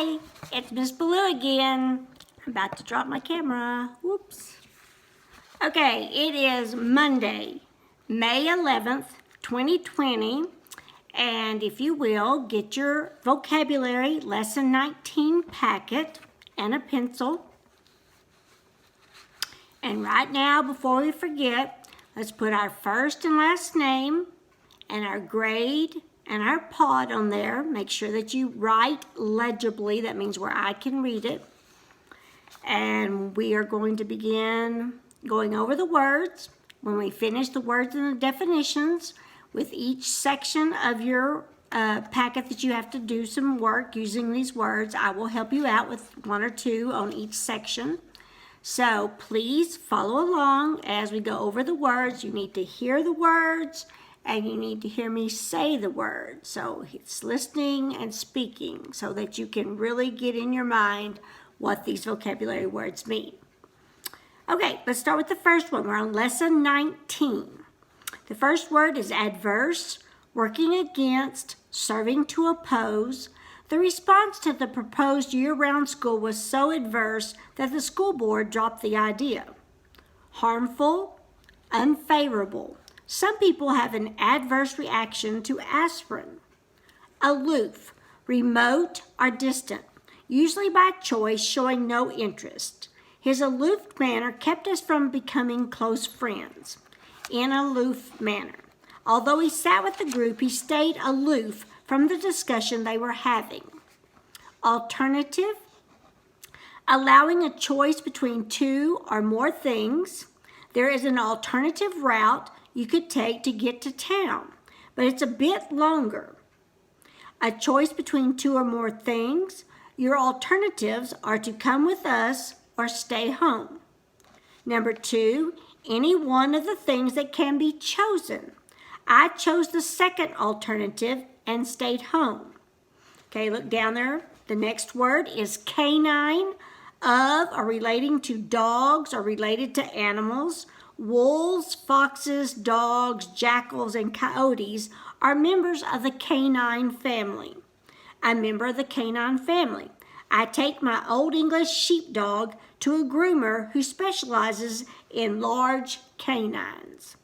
Hi, it's Miss Blue again. I'm about to drop my camera. Whoops. Okay, it is Monday, May 11th, 2020. And if you will, get your vocabulary lesson 19 packet and a pencil. And right now, before we forget, let's put our first and last name and our grade and our pod on there. Make sure that you write legibly. That means where I can read it. And we are going to begin going over the words. When we finish the words and the definitions, with each section of your packet that you have to do some work using these words, I will help you out with one or two on each section. So please follow along as we go over the words. You need to hear the words and you need to hear me say the words. So it's listening and speaking so that you can really get in your mind what these vocabulary words mean. Okay, let's start with the first one. We're on lesson 19. The first word is adverse, working against, serving to oppose. The response to the proposed year-round school was so adverse that the school board dropped the idea. Harmful, unfavorable. Some people have an adverse reaction to aspirin. Aloof, remote or distant, usually by choice, showing no interest. His aloof manner kept us from becoming close friends. In an aloof manner. Although he sat with the group, he stayed aloof from the discussion they were having. Alternative, allowing a choice between two or more things. There is an alternative route you could take to get to town, but it's a bit longer. A choice between two or more things. Your alternatives are to come with us or stay home. Number two, any one of the things that can be chosen. I chose the second alternative and stayed home. Okay, look down there. The next word is canine, of or relating to dogs or related to animals. Wolves, foxes, dogs, jackals, and coyotes are members of the canine family. A member of the canine family. I take my Old English sheepdog to a groomer who specializes in large canines.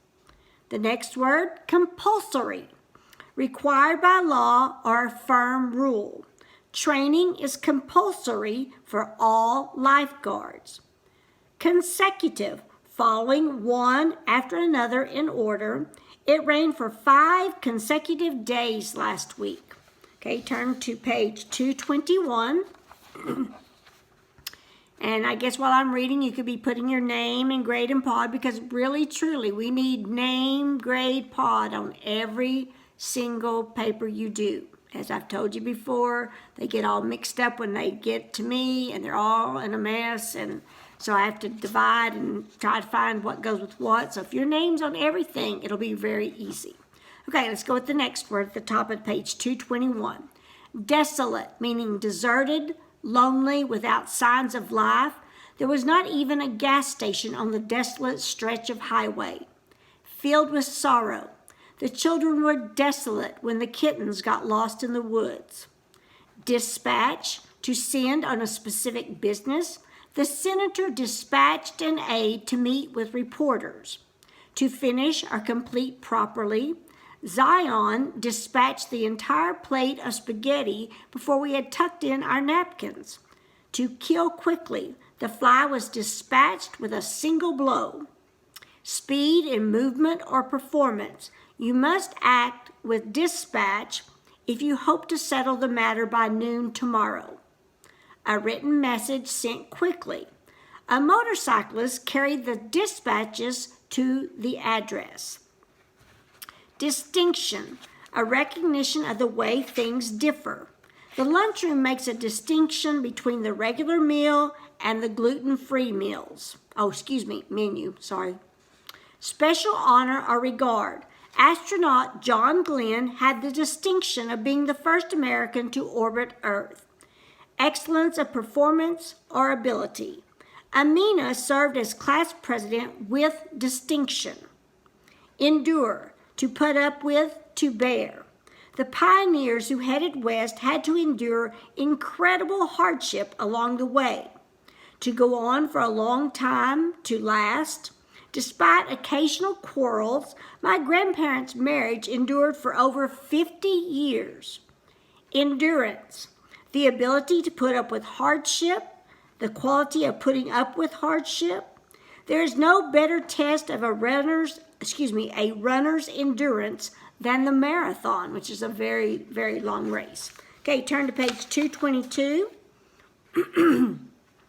The next word, compulsory. Required by law or a firm rule. Training is compulsory for all lifeguards. Consecutive, following one after another in order. It rained for 5 consecutive days last week. Okay, turn to page 221. And I guess while I'm reading, you could be putting your name and grade and pod, because really, truly, we need name, grade, pod on every single paper you do. As I've told you before, they get all mixed up when they get to me, and they're all in a mess, and so I have to divide and try to find what goes with what. So if your name's on everything, it'll be very easy. Okay, let's go with the next word at the top of page 221. Desolate, meaning deserted, lonely, without signs of life. There was not even a gas station on the desolate stretch of highway. Filled with sorrow. The children were desolate when the kittens got lost in the woods. Dispatch, to send on a specific business. The senator dispatched an aide to meet with reporters. To finish or complete properly. Zion dispatched the entire plate of spaghetti before we had tucked in our napkins. To kill quickly, the fly was dispatched with a single blow. Speed in movement or performance. You must act with dispatch if you hope to settle the matter by noon tomorrow. A written message sent quickly. A motorcyclist carried the dispatches to the address. Distinction, a recognition of the way things differ. The lunchroom makes a distinction between the regular meal and the gluten-free menu. Special honor or regard. Astronaut John Glenn had the distinction of being the first American to orbit Earth. Excellence of performance or ability. Amina served as class president with distinction. Endure, to put up with, to bear. The pioneers who headed west had to endure incredible hardship along the way. To go on for a long time, to last. Despite occasional quarrels, my grandparents' marriage endured for over 50 years. Endurance, the ability to put up with hardship, the quality of putting up with hardship. There is no better test of a runner's endurance than the marathon, which is a very, very long race. Okay, turn to page 222.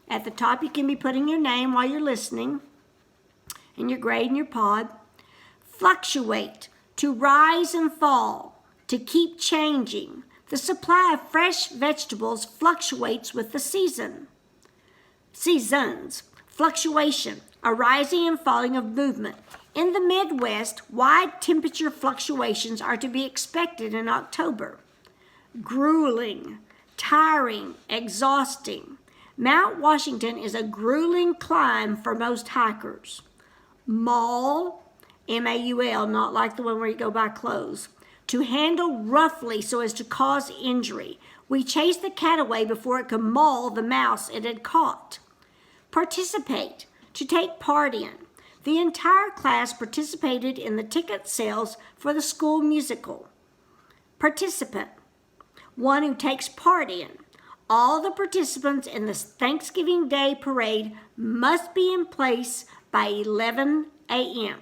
At the top, you can be putting your name while you're listening, and your grade and your pod. Fluctuate, to rise and fall, to keep changing. The supply of fresh vegetables fluctuates with the seasons. Fluctuation, a rising and falling of movement. In the Midwest, wide temperature fluctuations are to be expected in October. Grueling, tiring, exhausting. Mount Washington is a grueling climb for most hikers. Maul, M-A-U-L, not like the one where you go buy clothes. To handle roughly so as to cause injury. We chased the cat away before it could maul the mouse it had caught. Participate, to take part in. The entire class participated in the ticket sales for the school musical. Participant, one who takes part in. All the participants in the Thanksgiving Day parade must be in place by 11 a.m.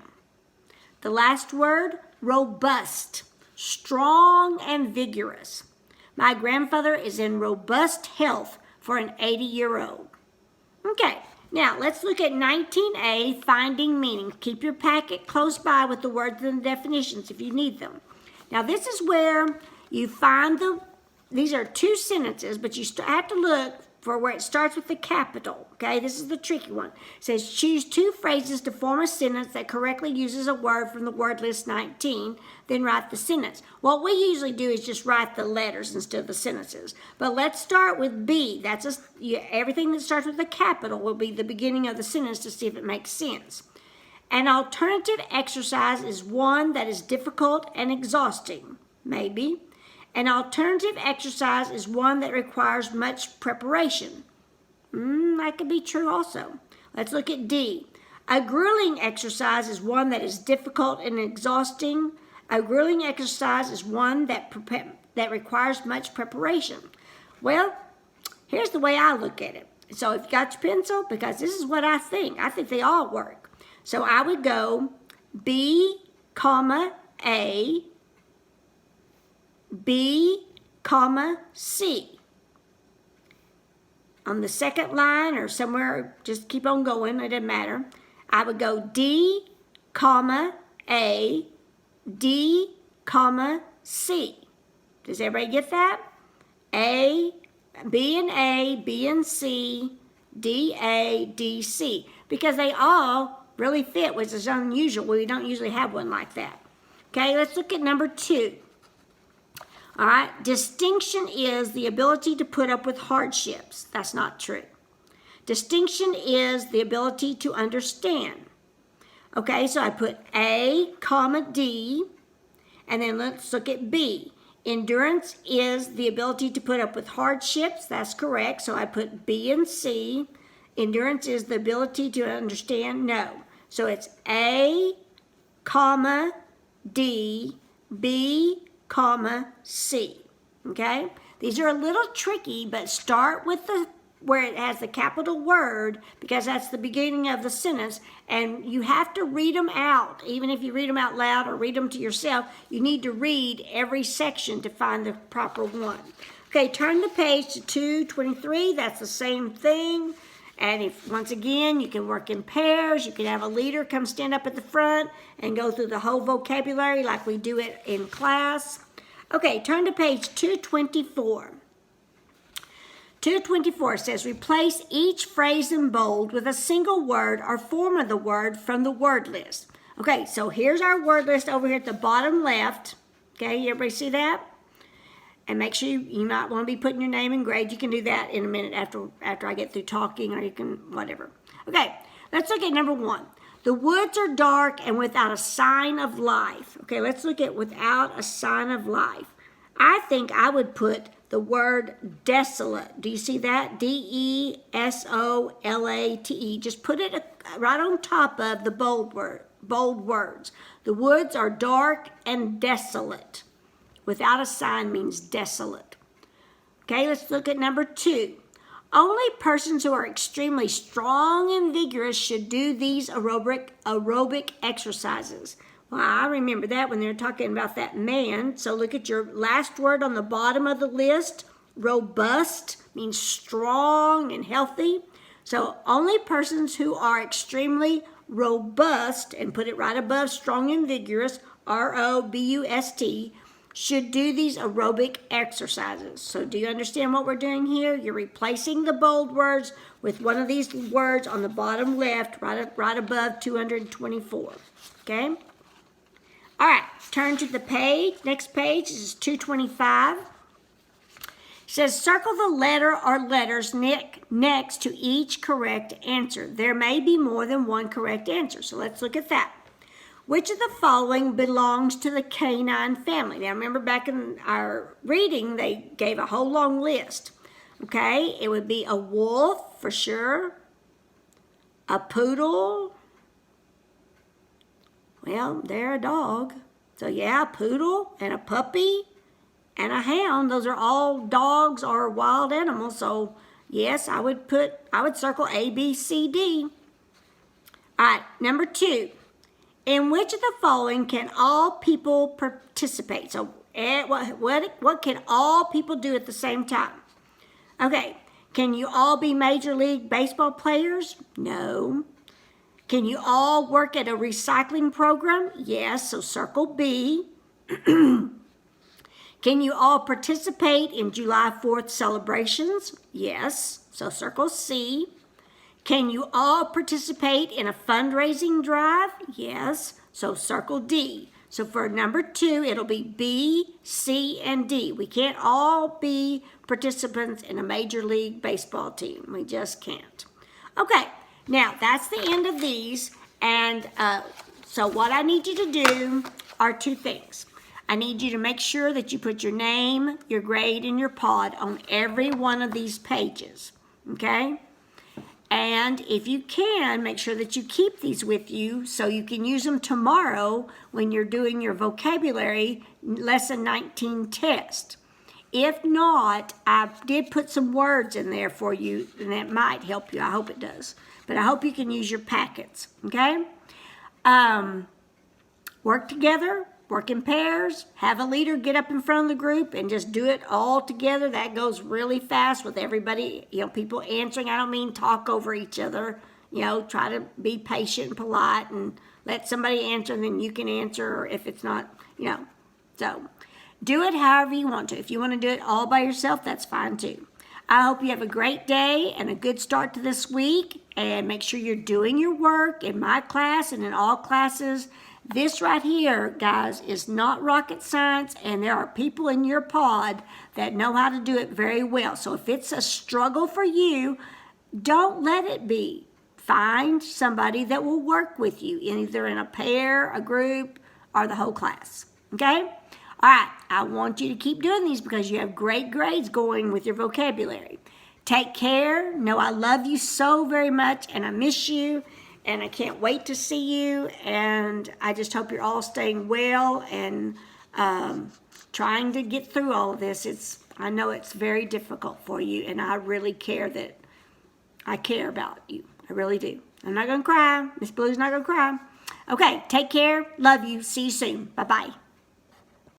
The last word, robust, strong and vigorous. My grandfather is in robust health for an 80-year-old. Okay, now let's look at 19A, finding meaning. Keep your packet close by with the words and the definitions if you need them. Now this is where you find these are two sentences, but you have to look for where it starts with the capital, okay? This is the tricky one. It says, choose two phrases to form a sentence that correctly uses a word from the word list 19, then write the sentence. What we usually do is just write the letters instead of the sentences. But let's start with B. Everything that starts with a capital will be the beginning of the sentence to see if it makes sense. An alternative exercise is one that is difficult and exhausting, maybe. An alternative exercise is one that requires much preparation. That could be true also. Let's look at D. A grueling exercise is one that is difficult and exhausting. A grueling exercise is one that requires much preparation. Well, here's the way I look at it. So if you got your pencil, because this is what I think they all work. So I would go B, A, B, C. On the second line or somewhere, just keep on going, it doesn't matter. I would go D, A, D, C. Does everybody get that? A, B and C, D, A, D, C. Because they all really fit, which is unusual. We don't usually have one like that. Okay, let's look at number 2. All right, distinction is the ability to put up with hardships. That's not true. Distinction is the ability to understand. Okay, so I put A, D, and then let's look at B. Endurance is the ability to put up with hardships. That's correct. So I put B and C. Endurance is the ability to understand. No. So it's A, D, B, C. Okay? These are a little tricky, but start with where it has the capital word, because that's the beginning of the sentence, and you have to read them out. Even if you read them out loud or read them to yourself, you need to read every section to find the proper one. Okay, turn the page to 223. That's the same thing. And once again, you can work in pairs. You can have a leader come stand up at the front and go through the whole vocabulary like we do it in class. Okay, turn to page 224. 224 says, replace each phrase in bold with a single word or form of the word from the word list. Okay, so here's our word list over here at the bottom left. Okay, everybody see that? And make sure you might want to be putting your name and grade. You can do that in a minute after I get through talking, or you can, whatever. Okay, let's look at number 1. The woods are dark and without a sign of life. Okay, let's look at without a sign of life. I think I would put the word desolate. Do you see that? D-E-S-O-L-A-T-E. Just put it right on top of the bold words. The woods are dark and desolate. Without a sign means desolate. Okay, let's look at number 2. Only persons who are extremely strong and vigorous should do these aerobic exercises. Well, I remember that when they're talking about that man. So look at your last word on the bottom of the list. Robust means strong and healthy. So only persons who are extremely robust, and put it right above strong and vigorous, R-O-B-U-S-T, should do these aerobic exercises. So do you understand what we're doing here? You're replacing the bold words with one of these words on the bottom left, right above 224. Okay? All right, turn to the page. Next page is 225. It says, circle the letter or letters next to each correct answer. There may be more than one correct answer. So let's look at that. Which of the following belongs to the canine family? Now remember back in our reading, they gave a whole long list. Okay, it would be a wolf for sure, a poodle. Well, they're a dog. So yeah, a poodle and a puppy and a hound. Those are all dogs or wild animals. So yes, I would circle A, B, C, D. All right, number 2. In which of the following can all people participate? So what can all people do at the same time? Okay, can you all be Major League Baseball players? No. Can you all work at a recycling program? Yes, so circle B. Can you all participate in July 4th celebrations? Yes, so circle C. Can you all participate in a fundraising drive? Yes, so circle D. So for number 2, it'll be B, C, and D. We can't all be participants in a Major League Baseball team. We just can't. Okay. Now, that's the end of these, and so what I need you to do are 2 things. I need you to make sure that you put your name, your grade, and your pod on every one of these pages, okay? And if you can, make sure that you keep these with you so you can use them tomorrow when you're doing your vocabulary lesson 19 test. If not, I did put some words in there for you, and that might help you. I hope it does. But I hope you can use your packets, okay? Work together, work in pairs, have a leader get up in front of the group and just do it all together. That goes really fast with everybody, people answering. I don't mean talk over each other. Try to be patient and polite and let somebody answer and then you can answer, or if it's not, So do it however you want to. If you want to do it all by yourself, that's fine too. I hope you have a great day and a good start to this week, and make sure you're doing your work in my class and in all classes. This right here, guys, is not rocket science, and there are people in your pod that know how to do it very well. So if it's a struggle for you, don't let it be. Find somebody that will work with you, either in a pair, a group, or the whole class, okay? All right, I want you to keep doing these because you have great grades going with your vocabulary. Take care. Know I love you so very much, and I miss you, and I can't wait to see you, and I just hope you're all staying well and trying to get through all of this. I know it's very difficult for you, and I really care about you. I really do. I'm not going to cry. Miss Blue's not going to cry. Okay, take care. Love you. See you soon. Bye-bye.